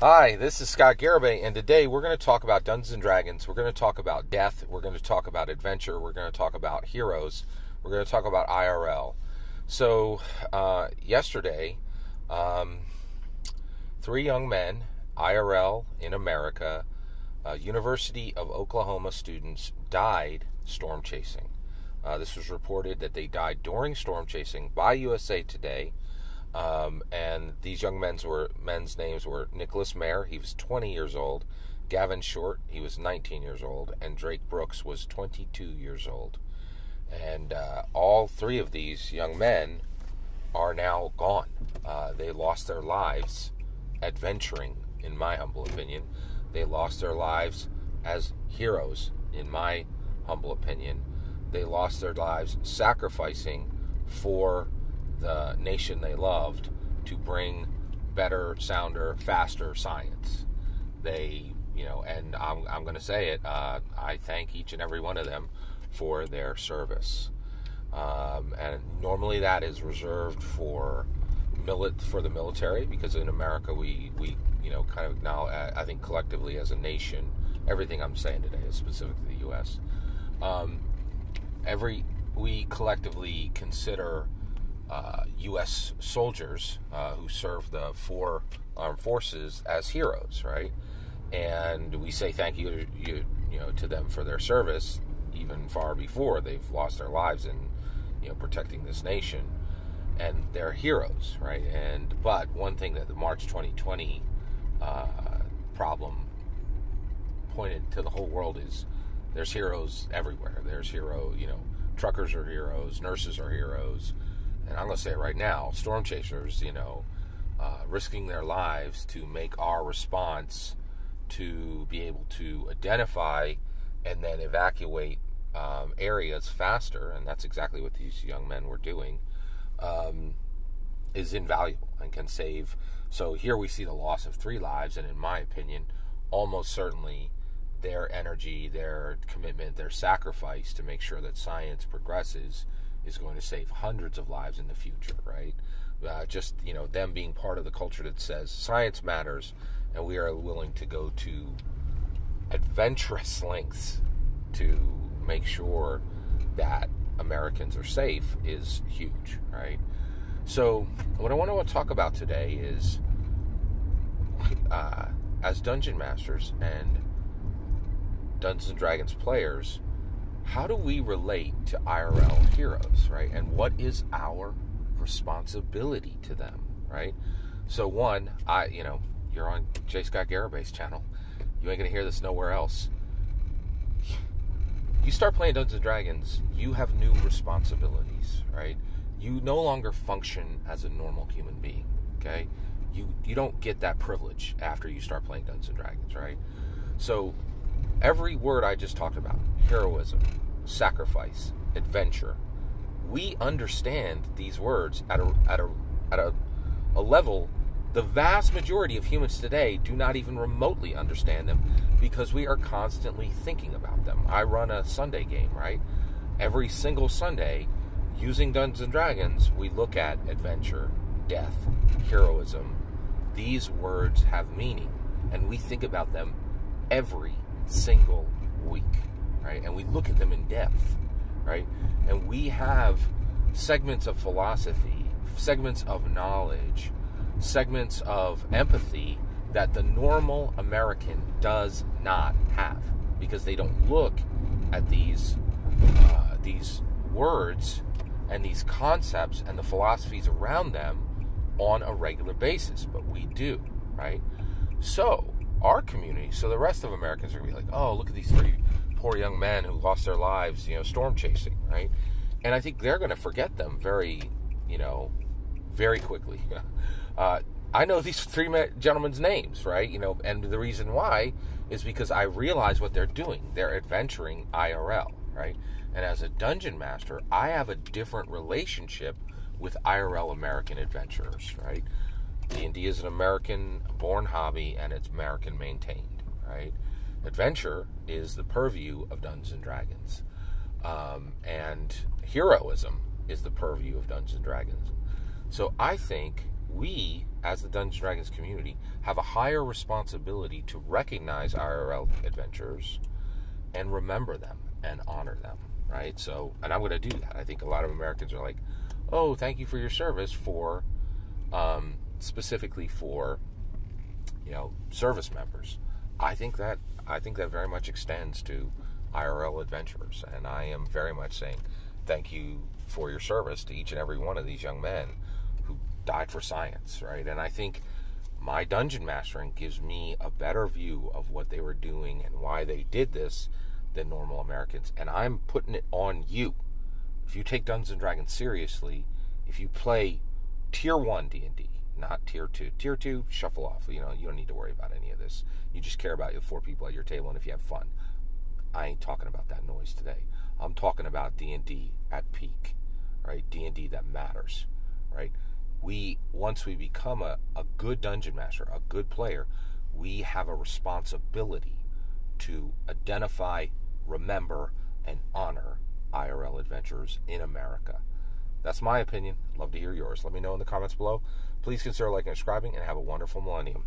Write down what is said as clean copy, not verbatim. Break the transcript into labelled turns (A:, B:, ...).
A: Hi, this is Scott Garibay, and today we're going to talk about Dungeons & Dragons. We're going to talk about death. We're going to talk about adventure. We're going to talk about heroes. We're going to talk about IRL. So, yesterday, three young men, IRL in America, University of Oklahoma students, died storm chasing. This was reported that they died during storm chasing by USA Today. And these young men's names were Nicholas Mayer, he was 20 years old, Gavin Short, he was 19 years old, and Drake Brooks was 22 years old. And all three of these young men are now gone. They lost their lives adventuring, in my humble opinion. They lost their lives as heroes, in my humble opinion. They lost their lives sacrificing for the nation they loved to bring better, sounder, faster science. They, and I'm going to say it, I thank each and every one of them for their service. And normally that is reserved for the military, because in America we kind of now, I think collectively as a nation, everything I'm saying today is specific to the U.S. We collectively consider U.S. soldiers who serve the four armed forces as heroes, right? And we say thank you, to them for their service, even far before they've lost their lives in, protecting this nation. And they're heroes, right? But one thing that the March 2020 problem pointed to the whole world is there's heroes everywhere. There's truckers are heroes, nurses are heroes. And I'm going to say it right now, storm chasers, risking their lives to make our response to be able to identify and then evacuate areas faster, and that's exactly what these young men were doing, is invaluable and can save. So here we see the loss of 3 lives, and in my opinion, almost certainly their energy, their commitment, their sacrifice to make sure that science progresses is going to save hundreds of lives in the future, right? Them being part of the culture that says science matters, and we are willing to go to adventurous lengths to make sure that Americans are safe is huge, right? So what I want to talk about today is, as Dungeon Masters and Dungeons & Dragons players, how do we relate to IRL heroes, right? And what is our responsibility to them, right? So one, you're on J. Scott Garibay's channel. You ain't going to hear this nowhere else. You start playing Dungeons & Dragons, you have new responsibilities, right? You no longer function as a normal human being, okay? You don't get that privilege after you start playing Dungeons & Dragons, right? So every word I just talked about, heroism, sacrifice, adventure, we understand these words at a level the vast majority of humans today do not even remotely understand them, because we are constantly thinking about them. I run a Sunday game, right? Every single Sunday, using Dungeons & Dragons, we look at adventure, death, heroism. These words have meaning, and we think about them every single week, right? And we look at them in depth, right? And we have segments of philosophy, segments of knowledge, segments of empathy that the normal American does not have, because they don't look at these words and these concepts and the philosophies around them on a regular basis, but we do, right? So our community, so the rest of Americans are going to be like, oh, look at these 3 poor young men who lost their lives, storm chasing, right? And I think they're going to forget them very quickly. I know these 3 gentlemen's names, right? And the reason why is because I realize what they're doing. They're adventuring IRL, right? And as a dungeon master, I have a different relationship with IRL American adventurers, right? D&D is an American-born hobby, and it's American-maintained, right? Adventure is the purview of Dungeons & Dragons. And heroism is the purview of Dungeons & Dragons. So I think we, as the Dungeons & Dragons community, have a higher responsibility to recognize IRL adventurers and remember them and honor them, right? So, and I'm going to do that. I think a lot of Americans are like, oh, thank you for your service for, specifically for, service members. I think that very much extends to IRL adventurers, and I am very much saying thank you for your service to each and every one of these young men who died for science, right? And I think my dungeon mastering gives me a better view of what they were doing and why they did this than normal Americans, and I'm putting it on you. If you take Dungeons & Dragons seriously, if you play Tier 1 D&D, not Tier 2. Tier 2, shuffle off. You don't need to worry about any of this. You just care about your 4 people at your table and if you have fun. I ain't talking about that noise today. I'm talking about D&D at peak, right? D&D that matters, right? Once we become a good dungeon master, a good player, we have a responsibility to identify, remember, and honor IRL adventurers in America. That's my opinion. Love to hear yours. Let me know in the comments below. Please consider liking and subscribing, and have a wonderful millennium.